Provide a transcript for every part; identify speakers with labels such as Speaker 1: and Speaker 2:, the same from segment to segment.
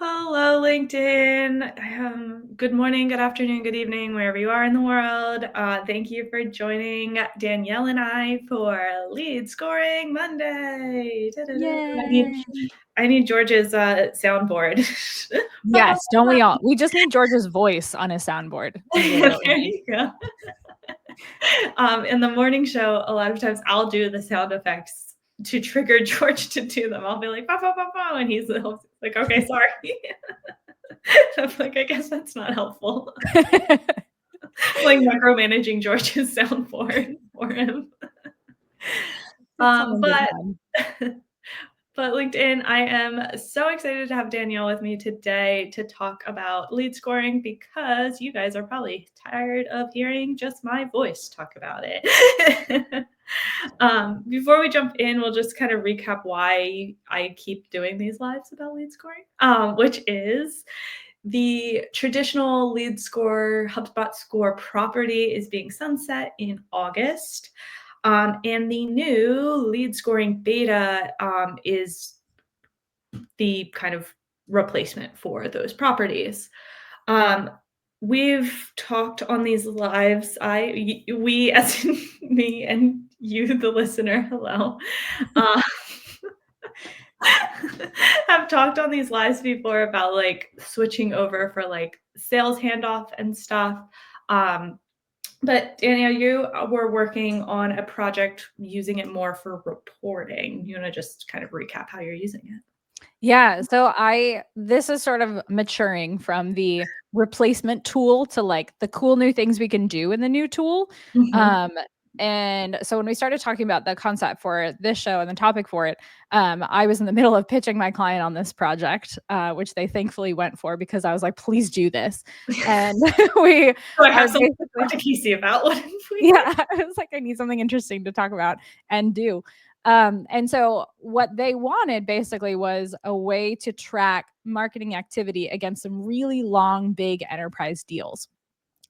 Speaker 1: Hello, LinkedIn. Good morning, good afternoon, good evening, wherever you are in the world. Thank you for joining Danielle and I for Lead Scoring Monday. Da-da-da.
Speaker 2: Yay.
Speaker 1: I need George's soundboard. Ba, ba,
Speaker 2: Yes, don't we all? We just need George's voice on his soundboard is really
Speaker 1: ba.
Speaker 2: what we
Speaker 1: There
Speaker 2: need.
Speaker 1: you go. In the morning show, a lot of times I'll do the sound effects to trigger George to do them. I'll be like, ba, ba, ba, ba, and he's like, okay, sorry. I'm like, I guess that's not helpful. Like micromanaging George's soundboard for him.
Speaker 2: It's
Speaker 1: Um,
Speaker 2: all good
Speaker 1: but
Speaker 2: fun.
Speaker 1: but LinkedIn, I am so excited to have Danielle with me today to talk about lead scoring because you guys are probably tired of hearing just my voice talk about it. Before we jump in, we'll just kind of recap why I keep doing these lives about lead scoring, which is the traditional lead score, HubSpot score property is being sunset in August. And the new lead scoring beta is the kind of replacement for those properties. Um, we've talked on these lives, we, as in me and you, the listener, hello, uh, have talked on these lives before about like switching over for like sales handoff and stuff. Um, but Danielle, you were working on a project using it more for reporting. You want to just kind of recap how you're using it?
Speaker 2: Yeah, so this is sort of maturing from the replacement tool to like the cool new things we can do in the new tool.
Speaker 1: Mhm.
Speaker 2: Um, and so when we started talking about the concept for this show and the topic for it, I was in the middle of pitching my client on this project, which they thankfully went for because I was like, please do this. And we
Speaker 1: So I
Speaker 2: are
Speaker 1: have something to
Speaker 2: basically,
Speaker 1: talk to Casey about. What if we?
Speaker 2: yeah, I was like, I need something interesting to talk about and do. And so what they wanted basically was a way to track marketing activity against some really long, big enterprise deals.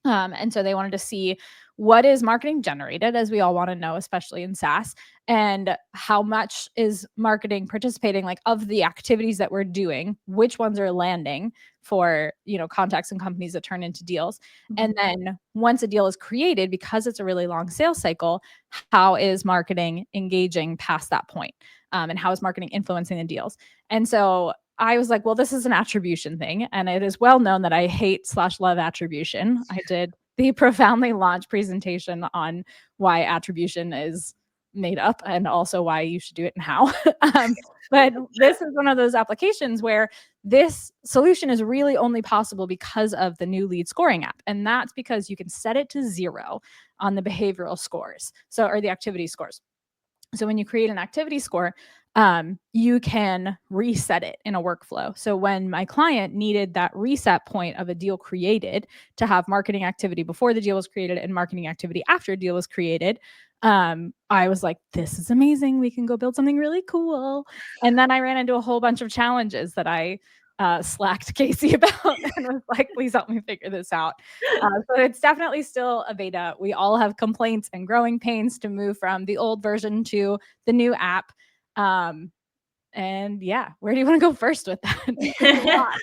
Speaker 2: And so they wanted to see what is marketing generated, as we all want to know, especially in SaaS, and how much is marketing participating, like of the activities that we're doing, which ones are landing for contacts and companies that turn into deals. And
Speaker 1: Mhm.
Speaker 2: then once a deal is created, because it's a really long sales cycle, how is marketing engaging past that point? And how is marketing influencing the deals? And so I was like, well, this is an attribution thing. And it is well known that I hate/love attribution. I did the profoundly launched presentation on why attribution is made up and also why you should do it and how. But this is one of those applications where this solution is really only possible because of the new lead scoring app. And that's because you can set it to 0 on the behavioral scores. So, or the activity scores. So when you create an activity score, you can reset it in a workflow. So when my client needed that reset point of a deal created to have marketing activity before the deal was created and marketing activity after a deal was created, I was like, this is amazing. We can go build something really cool. And then I ran into a whole bunch of challenges that I slacked Casey about and was like, please help me figure this out. So it's definitely still a beta. We all have complaints and growing pains to move from the old version to the new app. Um, and yeah, where do you want to go first with that? It's a lot.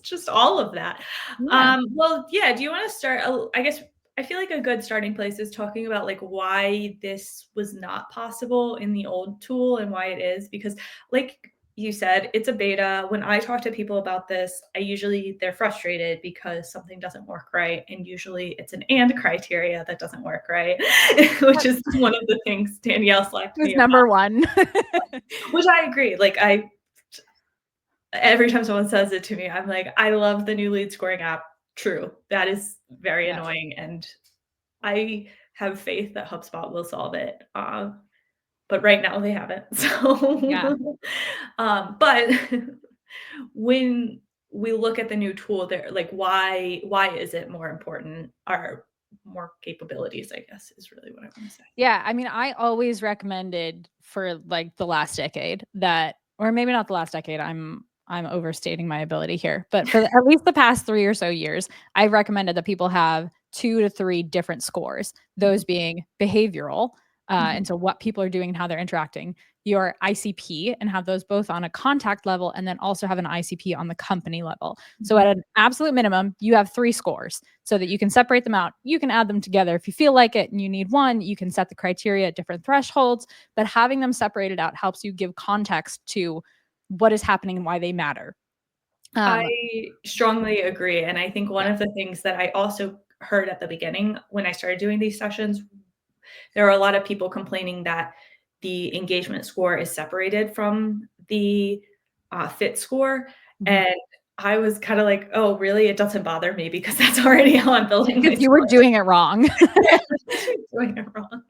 Speaker 1: Just all of that.
Speaker 2: Yeah.
Speaker 1: Well, yeah, do you wanna start I guess I feel like a good starting place is talking about, like, why this was not possible in the old tool and why it is, because, like you said, it's a beta. When I talk to people about this, they're frustrated because something doesn't work right, and usually it's an "and" criteria that doesn't work right, which is one of the things Danielle slacked
Speaker 2: Who's
Speaker 1: me
Speaker 2: number
Speaker 1: about,
Speaker 2: one?
Speaker 1: which I agree. Like, every time someone says it to me, I'm like, I love the new lead scoring app. True. That is very
Speaker 2: Yes.
Speaker 1: annoying. And I have faith that HubSpot will solve it. But right now they haven't.
Speaker 2: Yeah.
Speaker 1: So, but when we look at the new tool there, like why is it more important or more capabilities, I guess is really what I want to say.
Speaker 2: Yeah. I mean, I always recommended for like the last decade that, or maybe not the last decade, I'm overstating my ability here, but for at least the past 3 or so years, I've recommended that people have 2 to 3 different scores, those being behavioral.
Speaker 1: Mhm.
Speaker 2: And so what people are doing and how they're interacting, your ICP and have those both on a contact level, and then also have an ICP on the company level. So at an absolute minimum, you have 3 scores so that you can separate them out. You can add them together if you feel like it and you need one. You can set the criteria at different thresholds, but having them separated out helps you give context to what is happening and why they matter.
Speaker 1: I strongly agree. And I think one of the things that I also heard at the beginning when I started doing these sessions, there are a lot of people complaining that the engagement score is separated from the fit score. And I was kind of like, oh, really? It doesn't bother me because that's already how I'm building my
Speaker 2: Because you were doing it wrong.
Speaker 1: doing it wrong.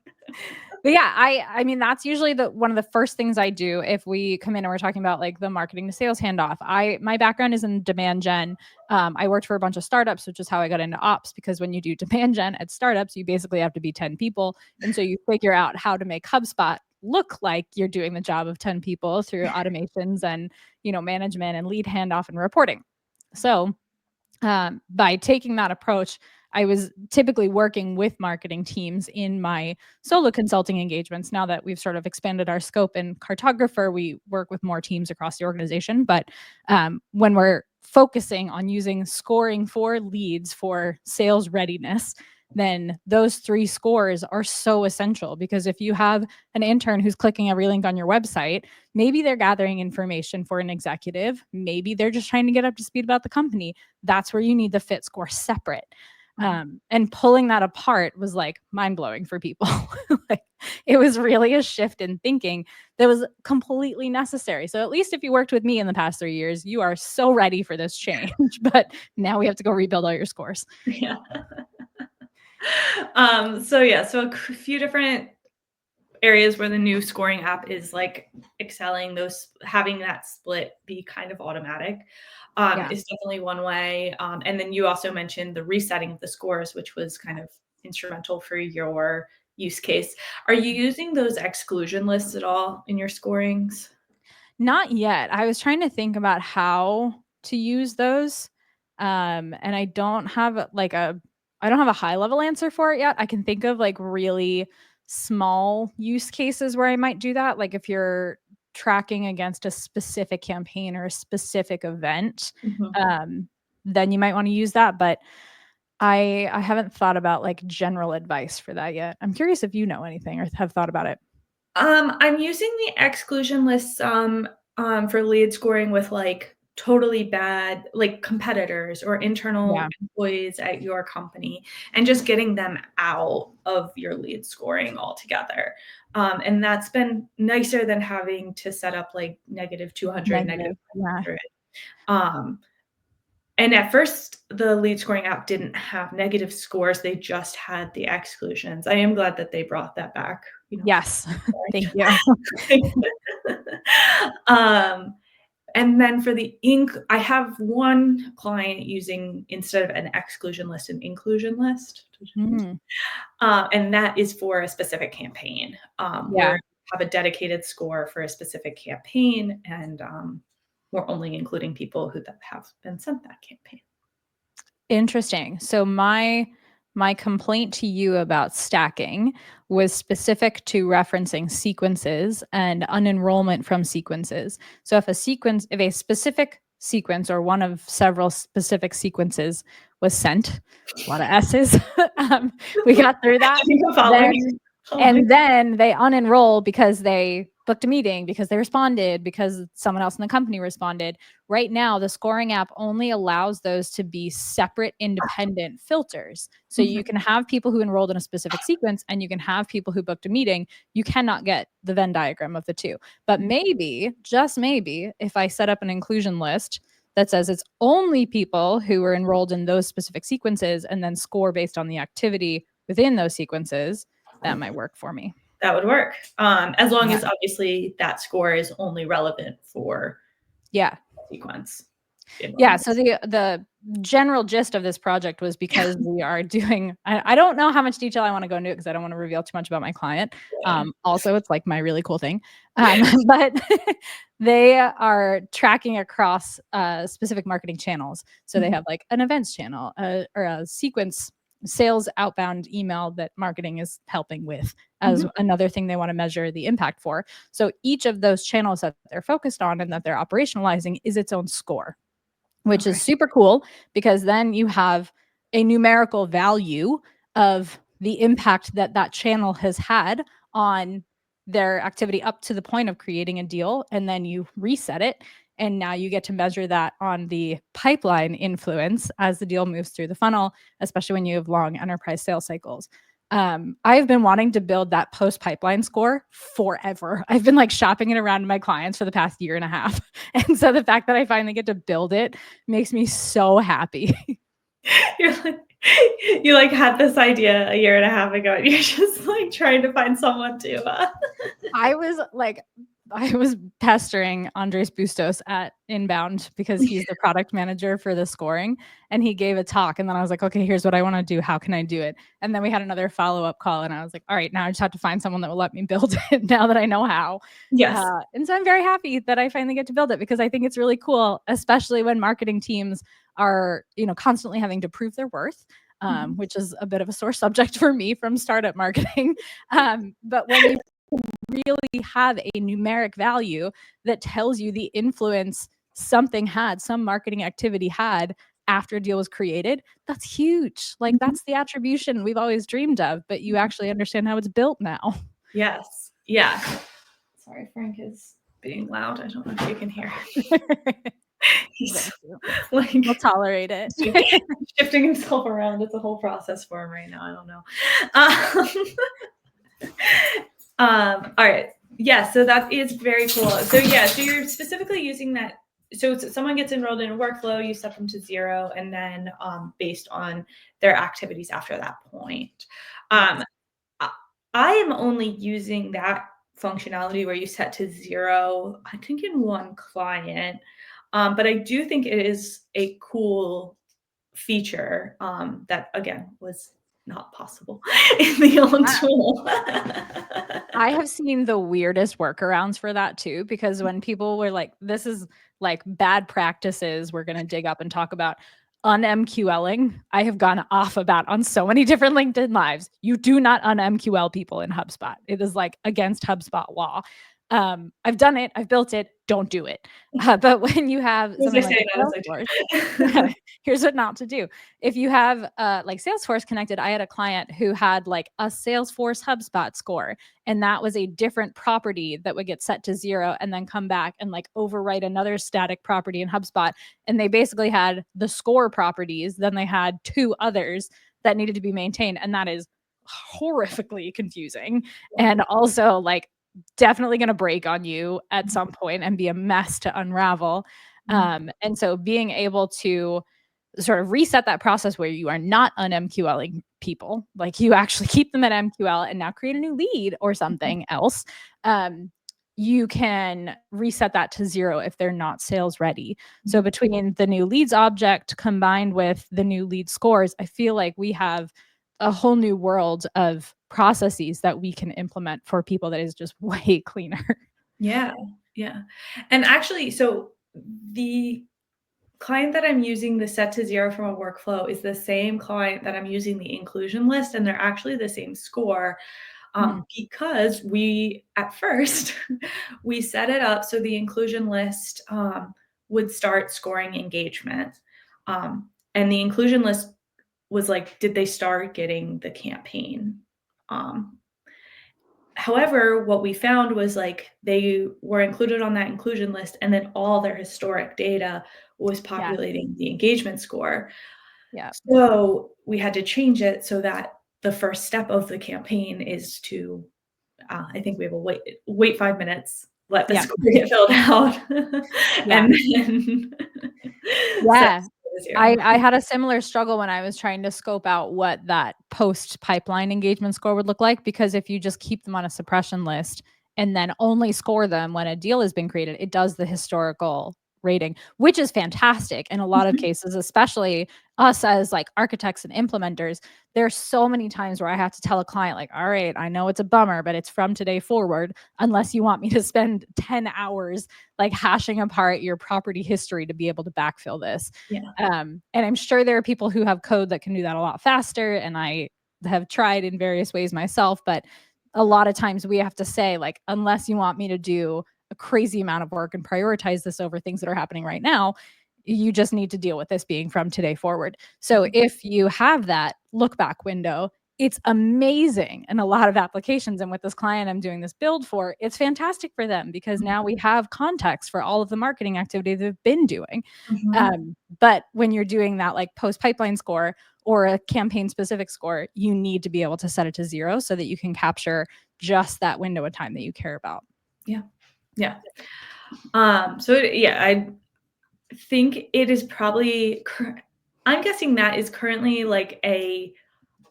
Speaker 2: But yeah, I mean, that's usually one of the first things I do if we come in and we're talking about like the marketing to sales handoff. My background is in demand gen. I worked for a bunch of startups, which is how I got into ops, because when you do demand gen at startups, you basically have to be 10 people. And so you figure out how to make HubSpot look like you're doing the job of 10 people through automations and, management and lead handoff and reporting. So by taking that approach, I was typically working with marketing teams in my solo consulting engagements. Now that we've sort of expanded our scope in Cartographer, we work with more teams across the organization. But when we're focusing on using scoring for leads for sales readiness, then those 3 scores are so essential, because if you have an intern who's clicking every link on your website, maybe they're gathering information for an executive, maybe they're just trying to get up to speed about the company. That's where you need the fit score separate. And pulling that apart was like mind-blowing for people. Like, it was really a shift in thinking that was completely necessary. So at least if you worked with me in the past 3 years, you are so ready for this change. But now we have to go rebuild all your scores.
Speaker 1: Yeah. So a few different areas where the new scoring app is like excelling, those having that split be kind of automatic is definitely one way. And then you also mentioned the resetting of the scores, which was kind of instrumental for your use case. Are you using those exclusion lists at all in your scorings?
Speaker 2: Not yet. I was trying to think about how to use those. And I don't have a high level answer for it yet. I can think of like really small use cases where I might do that. Like if you're tracking against a specific campaign or a specific event, then you might want to use that. But I haven't thought about like general advice for that yet. I'm curious if you know anything or have thought about it.
Speaker 1: I'm using the exclusion lists for lead scoring with like totally bad like competitors or internal employees at your company, and just getting them out of your lead scoring altogether. And that's been nicer than having to set up like -200, -100. And at first, the lead scoring app didn't have negative scores. They just had the exclusions. I am glad that they brought that back.
Speaker 2: Yes. Thank you.
Speaker 1: And then for the I have one client using, instead of an exclusion list, an inclusion list. And that is for a specific campaign where you have a dedicated score for a specific campaign, and we're only including people who have been sent that campaign.
Speaker 2: Interesting. So my complaint to you about stacking was specific to referencing sequences and unenrollment from sequences. So if a specific sequence or one of several specific sequences was sent, a lot of S's, we got through that. And then they unenroll because they booked a meeting, because they responded, because someone else in the company responded. Right now, the scoring app only allows those to be separate, independent filters. So you can have people who enrolled in a specific sequence, and you can have people who booked a meeting. You cannot get the Venn diagram of the two. But maybe, just maybe, if I set up an inclusion list that says it's only people who were enrolled in those specific sequences, and then score based on the activity within those sequences, that might work for me.
Speaker 1: That would work. As long as obviously that score is only relevant for sequence.
Speaker 2: Yeah. So the general gist of this project was because we are doing, I don't know how much detail I want to go into because I don't want to reveal too much about my client. Also, it's like my really cool thing. But they are tracking across specific marketing channels. So they have like an events channel or a sequence sales outbound email that marketing is helping with. as another thing they want to measure the impact for. So each of those channels that they're focused on and that they're operationalizing is its own score, which is super cool, because then you have a numerical value of the impact that that channel has had on their activity up to the point of creating a deal. And then you reset it. And now you get to measure that on the pipeline influence as the deal moves through the funnel, especially when you have long enterprise sales cycles. I've been wanting to build that post pipeline score forever. I've been like shopping it around to my clients for the past year and a half. And so the fact that I finally get to build it makes me so happy.
Speaker 1: You're like, you like had this idea a year and a half ago, and you're just like trying to find someone to.
Speaker 2: I was pestering Andres Bustos at Inbound because he's the product manager for the scoring, and he gave a talk, and then I was like, okay, here's what I want to do. How can I do it? And then we had another follow-up call, and I was like, all right, now I just have to find someone that will let me build it now that I know how.
Speaker 1: Yes.
Speaker 2: And so I'm very happy that I finally get to build it, because I think it's really cool, especially when marketing teams are, constantly having to prove their worth. Which is a bit of a sore subject for me from startup marketing. But when you really have a numeric value that tells you the influence something had, some marketing activity had after a deal was created, that's huge. Like that's the attribution we've always dreamed of, but you actually understand how it's built now.
Speaker 1: Yes. Yeah. Sorry, Frank is being loud. I don't know if you can hear. He's
Speaker 2: like, we'll tolerate it.
Speaker 1: Shifting himself around. It's a whole process for him right now. I don't know. All right. Yeah. So that is very cool. So yeah. So you're specifically using that. So someone gets enrolled in a workflow, you set them to 0, and then based on their activities after that point. I am only using that functionality where you set to 0, I think in one client. But I do think it is a cool feature that, again, was not possible in the old tool.
Speaker 2: I have seen the weirdest workarounds for that too, because when people were like, this is like bad practices we're going to dig up and talk about, un-MQLing, I have gone off about on so many different LinkedIn lives. You do not un-MQL people in HubSpot. It is like against HubSpot law. I've done it. I've built it. Don't do it. But when you have something like Salesforce, here's what not to do. If you have like Salesforce connected, I had a client who had like a Salesforce HubSpot score, and that was a different property that would get set to 0 and then come back and like overwrite another static property in HubSpot. And they basically had the score properties, then they had 2 others that needed to be maintained. And that is horrifically confusing. And also like definitely going to break on you at some point and be a mess to unravel. And so being able to sort of reset that process where you are not un-MQLing people, like you actually keep them at MQL and now create a new lead or something else, you can reset that to 0 if they're not sales ready. So between the new leads object combined with the new lead scores, I feel like we have a whole new world of processes that we can implement for people that is just way cleaner.
Speaker 1: Yeah. Yeah. And actually, so the client that I'm using the set to 0 from a workflow is the same client that I'm using the inclusion list, and they're actually the same score. Because we, at first, we set it up so the inclusion list would start scoring engagement. And the inclusion list was like, did they start getting the campaign? However, what we found was like they were included on that inclusion list, and then all their historic data was populating the engagement score.
Speaker 2: Yeah.
Speaker 1: So we had to change it so that the first step of the campaign is to, I think we have a wait 5 minutes, let the score get filled out, and then
Speaker 2: I had a similar struggle when I was trying to scope out what that post pipeline engagement score would look like, because if you just keep them on a suppression list and then only score them when a deal has been created, it does the historical rating, which is fantastic in a lot of cases, especially us as like architects and implementers. There's so many times where I have to tell a client like, all right, I know it's a bummer, but it's from today forward, unless you want me to spend 10 hours like hashing apart your property history to be able to backfill this. And I'm sure there are people who have code that can do that a lot faster, and I have tried in various ways myself, but a lot of times we have to say, like, unless you want me to do a crazy amount of work and prioritize this over things that are happening right now, you just need to deal with this being from today forward. So if you have that look back window, it's amazing in a lot of applications. And with this client I'm doing this build for, it's fantastic for them because now we have context for all of the marketing activity they've been doing. But when you're doing that like post pipeline score or a campaign specific score, you need to be able to set it to 0 so that you can capture just that window of time that you care about.
Speaker 1: Yeah. Yeah. I think it is probably, I'm guessing that is currently like a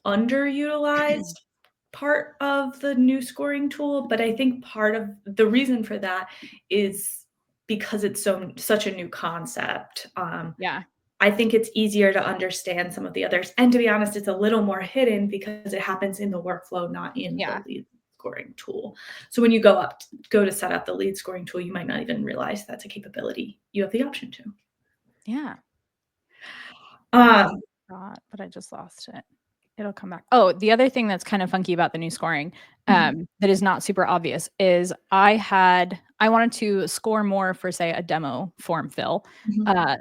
Speaker 1: underutilized part of the new scoring tool, but I think part of the reason for that is because it's such a new concept.
Speaker 2: Yeah.
Speaker 1: I think it's easier to understand some of the others. And to be honest, it's a little more hidden because it happens in the workflow, not in the
Speaker 2: Yeah.
Speaker 1: lead scoring tool. So when you go to set up the lead scoring tool, you might not even realize that's a capability you have the option to.
Speaker 2: Yeah.
Speaker 1: Um,
Speaker 2: But I just lost it. It'll come back. Oh, the other thing that's kind of funky about the new scoring, that is not super obvious is I wanted to score more for, say, a demo form fill.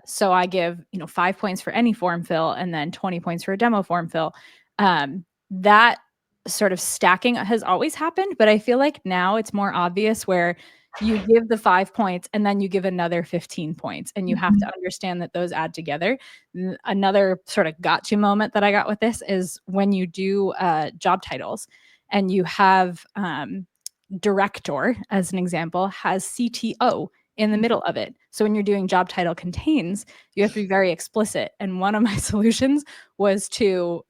Speaker 2: So I give, 5 points for any form fill and then 20 points for a demo form fill. That sort of stacking has always happened, but I feel like now it's more obvious where you give the 5 points and then you give another 15 points and you have to understand that those add together. Another sort of gotcha moment that I got with this is when you do job titles and you have director, as an example, has CTO in the middle of it. So when you're doing job title contains, you have to be very explicit. And one of my solutions was to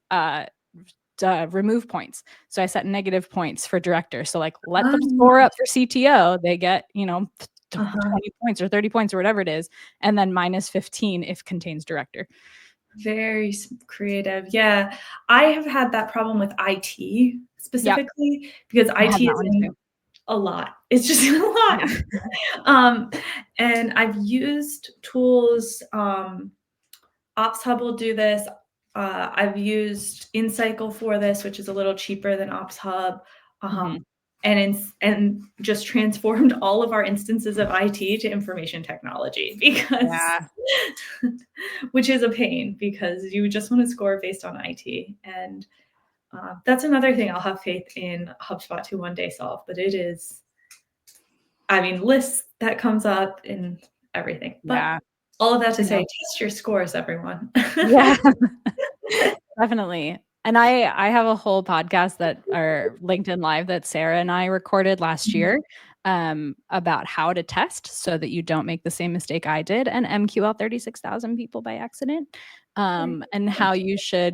Speaker 2: remove points. So I set negative points for director. So like let them score up for CTO. They get, 20 points or 30 points or whatever it is. And then minus 15 if contains director.
Speaker 1: Very creative. Yeah. I have had that problem with IT specifically because IT is in a lot. It's just in a lot.
Speaker 2: Yeah.
Speaker 1: And I've used tools, Ops Hub will do this. I've used InCycle for this, which is a little cheaper than Ops Hub. And just transformed all of our instances of IT to information technology because which is a pain because you just want to score based on IT. And that's another thing I'll have faith in HubSpot to one day solve, but it is, lists that comes up in everything. But all of that to say, test your scores, everyone.
Speaker 2: Yeah. Definitely. And I have a whole podcast that are LinkedIn Live that Sarah and I recorded last year about how to test so that you don't make the same mistake I did and MQL 36,000 people by accident. And how you should,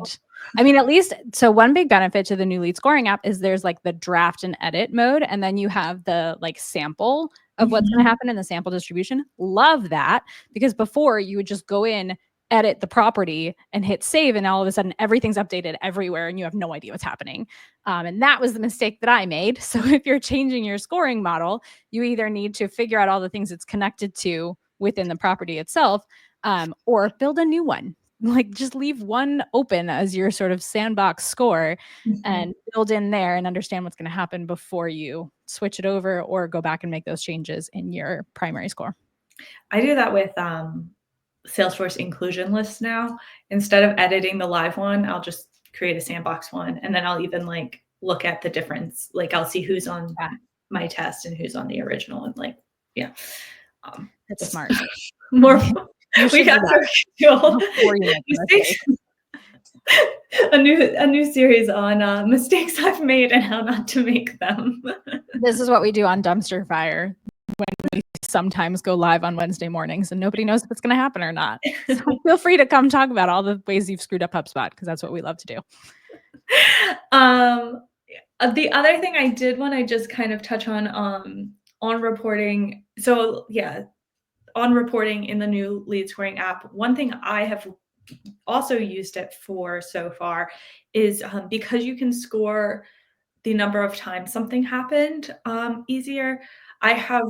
Speaker 2: at least, so one big benefit to the new lead scoring app is there's like the draft and edit mode, and then you have the like sample of what's going to happen in the sample distribution. Love that, because before you would just go in, edit the property and hit save, and all of a sudden everything's updated everywhere and you have no idea what's happening. And that was the mistake that I made. So if you're changing your scoring model, you either need to figure out all the things it's connected to within the property itself, or build a new one. Like just leave one open as your sort of sandbox score and build in there and understand what's going to happen before you switch it over or go back and make those changes in your primary score.
Speaker 1: I do that with Salesforce inclusion lists now. Instead of editing the live one, I'll just create a sandbox one, and then I'll even like look at the difference. Like I'll see who's on my test and who's on the original, and like,
Speaker 2: That's smart.
Speaker 1: More. We got mistakes. A new series on mistakes I've made and how not to make them.
Speaker 2: This is what we do on Dumpster Fire when we sometimes go live on Wednesday mornings and nobody knows if it's going to happen or not. So feel free to come talk about all the ways you've screwed up HubSpot, because that's what we love to do.
Speaker 1: The other thing I did want to just kind of touch on reporting. So yeah, on reporting in the new lead scoring app, one thing I have also used it for so far is because you can score the number of times something happened easier. I have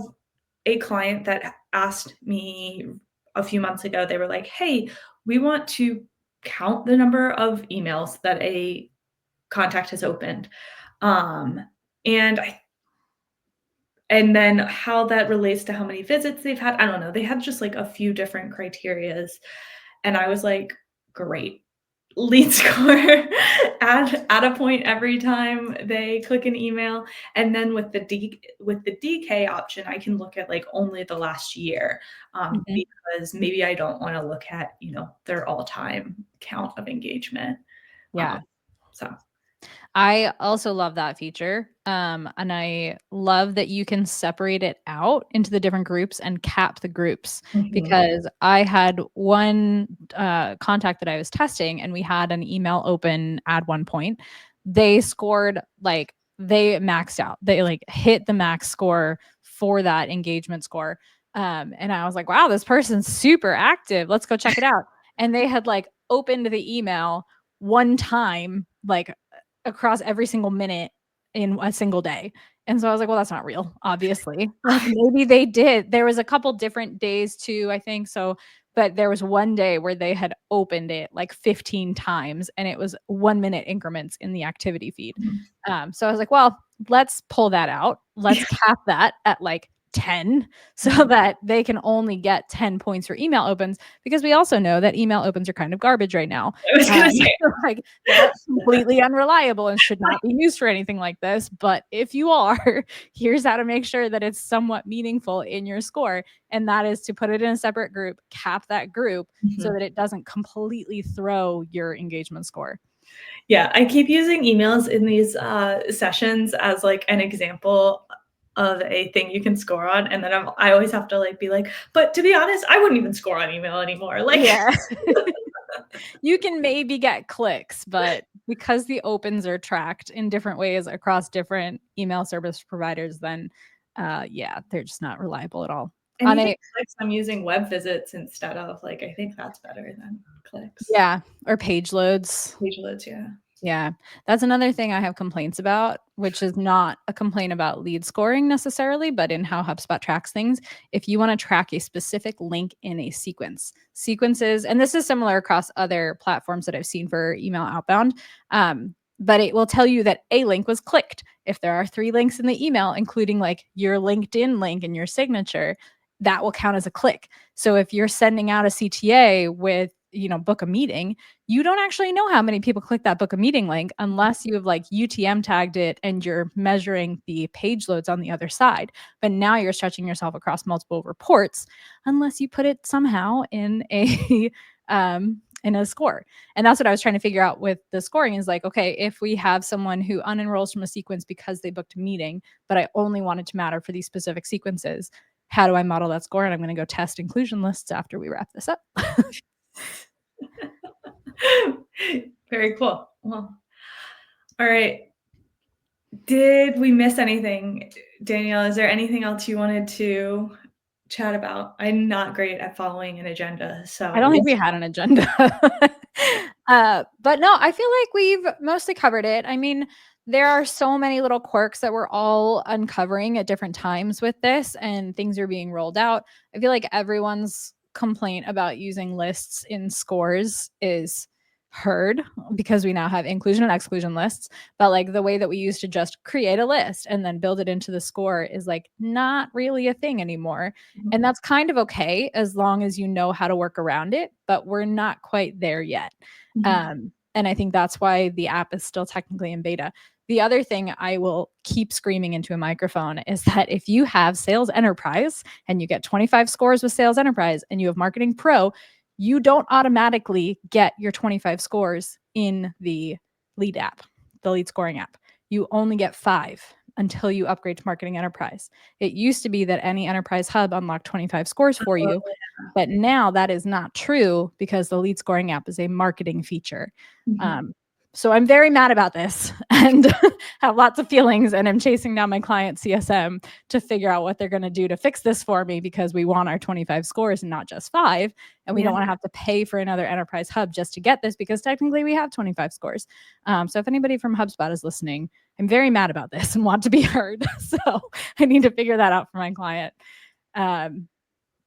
Speaker 1: a client that asked me a few months ago, they were like, hey, we want to count the number of emails that a contact has opened. And and then how that relates to how many visits they've had, I don't know. They had just like a few different criterias. And I was like, great. Lead score, add a point every time they click an email. And then with the DK option, I can look at like only the last year,
Speaker 2: Mhm.
Speaker 1: because maybe I don't want to look at, their all-time count of engagement. Um,
Speaker 2: Yeah.
Speaker 1: so
Speaker 2: I also love that feature. And I love that you can separate it out into the different groups and cap the groups,
Speaker 1: mhm.
Speaker 2: because I had one contact that I was testing and we had an email open at one point. They scored like they maxed out. They like hit the max score for that engagement score. And I was like, wow, this person's super active. Let's go check it out. And they had like opened the email one time, like across every single minute in a single day. And so I was like, well, that's not real, obviously. Like maybe they did. There was a couple different days too, I think. So, but there was one day where they had opened it like 15 times and it was 1 minute increments in the activity feed. So I was like, well, let's pull that out. Let's cap that at like 10 so that they can only get 10 points for email opens, because we also know that email opens are kind of garbage right now.
Speaker 1: I was gonna say,
Speaker 2: Like they're completely unreliable and should not be used for anything like this. But if you are, here's how to make sure that it's somewhat meaningful in your score. And that is to put it in a separate group, cap that group so
Speaker 1: mhm.
Speaker 2: that it doesn't completely throw your engagement score.
Speaker 1: Yeah, I keep using emails in these sessions as like an example of a thing you can score on, and then I always have to like be like, but to be honest, I wouldn't even score on email anymore. Like,
Speaker 2: Yeah. You can maybe get clicks, but because the opens are tracked in different ways across different email service providers, then yeah, they're just not reliable at all.
Speaker 1: and
Speaker 2: On
Speaker 1: even
Speaker 2: a
Speaker 1: clicks, I'm using web visits instead of like, I think that's better than clicks.
Speaker 2: Yeah, or page loads.
Speaker 1: Page loads, yeah.
Speaker 2: Yeah, that's another thing I have complaints about, which is not a complaint about lead scoring necessarily, but in how HubSpot tracks things. If you want to track a specific link in a sequences, and this is similar across other platforms that I've seen for email outbound, but it will tell you that a link was clicked. If there are 3 links in the email, including like your LinkedIn link and your signature, that will count as a click. So if you're sending out a CTA with, book a meeting, you don't actually know how many people click that book a meeting link unless you have like UTM tagged it and you're measuring the page loads on the other side. But now you're stretching yourself across multiple reports unless you put it somehow in a in a score. And that's what I was trying to figure out with the scoring is like, okay, if we have someone who unenrolls from a sequence because they booked a meeting, but I only want it to matter for these specific sequences, how do I model that score? And I'm going to go test inclusion lists after we wrap this up.
Speaker 1: Very cool. Well, all right. Did we miss anything, Danielle? Is there anything else you wanted to chat about? I'm not great at following an agenda,
Speaker 2: I don't
Speaker 1: so
Speaker 2: think we had an agenda. But no, I feel like we've mostly covered it. I mean, there are so many little quirks that we're all uncovering at different times with this, and things are being rolled out. I feel like everyone's complaint about using lists in scores is heard because we now have inclusion and exclusion lists. But like the way that we used to just create a list and then build it into the score is like not really a thing anymore. And that's kind of okay as long as you know how to work around it, but we're not quite there yet.
Speaker 1: Mhm.
Speaker 2: And I think that's why the app is still technically in beta. The other thing I will keep screaming into a microphone is that if you have Sales Enterprise and you get 25 scores with Sales Enterprise and you have Marketing Pro, you don't automatically get your 25 scores in the lead app, the lead scoring app. You only get 5 until you upgrade to Marketing Enterprise. It used to be that any enterprise hub unlocked 25 scores for
Speaker 1: Oh,
Speaker 2: you, but now that is not true because the lead scoring app is a marketing feature.
Speaker 1: mhm.
Speaker 2: Um, so I'm very mad about this and have lots of feelings, and I'm chasing down my client CSM to figure out what they're going to do to fix this for me because we want our 25 scores and not just 5, and we
Speaker 1: Yeah.
Speaker 2: don't want to have to pay for another enterprise hub just to get this because technically we have 25 scores. So if anybody from HubSpot is listening, I'm very mad about this and want to be heard. So I need to figure that out for my client. Um,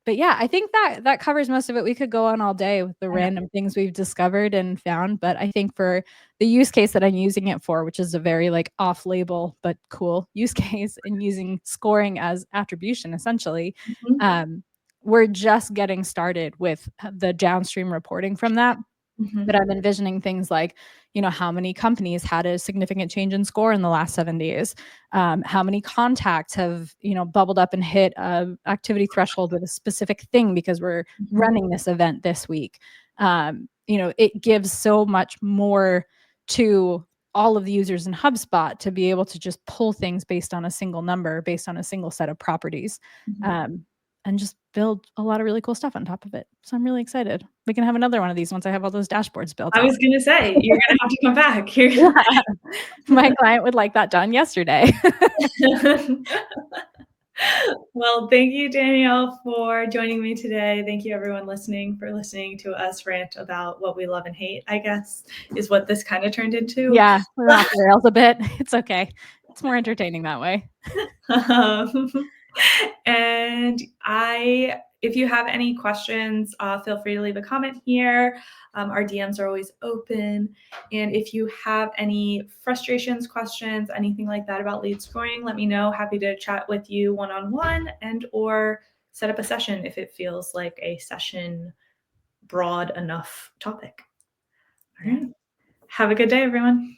Speaker 2: But yeah, I think that covers most of it. We could go on all day with the
Speaker 1: I know.
Speaker 2: random things we've discovered and found, but I think for the use case that I'm using it for, which is a very like off-label but cool use case, and using scoring as attribution essentially,
Speaker 1: Mhm.
Speaker 2: we're just getting started with the downstream reporting from that. But
Speaker 1: Mhm.
Speaker 2: I'm envisioning things like, how many companies had a significant change in score in the last 7 days? How many contacts have, bubbled up and hit a activity threshold with a specific thing because we're
Speaker 1: Mhm.
Speaker 2: running this event this week? It gives so much more to all of the users in HubSpot to be able to just pull things based on a single number, based on a single set of properties.
Speaker 1: Mhm.
Speaker 2: Um, and just build a lot of really cool stuff on top of it. So I'm really excited. We can have another one of these once I have all those dashboards built
Speaker 1: I
Speaker 2: out.
Speaker 1: was gonna say, you're gonna have to come back. Here.
Speaker 2: Yeah. My client would like that done yesterday.
Speaker 1: Well, thank you, Danielle, for joining me today. Thank you, everyone listening, for listening to us rant about what we love and hate, I guess, is what this kind of turned into.
Speaker 2: Yeah, we're off the rails a bit. It's okay. It's more entertaining that way.
Speaker 1: Um, and if you have any questions, feel free to leave a comment here. Our DMs are always open. And if you have any frustrations, questions, anything like that about lead scoring, let me know. Happy to chat with you one-on-one and or set up a session if it feels like a session broad enough topic. All right. Have a good day, everyone.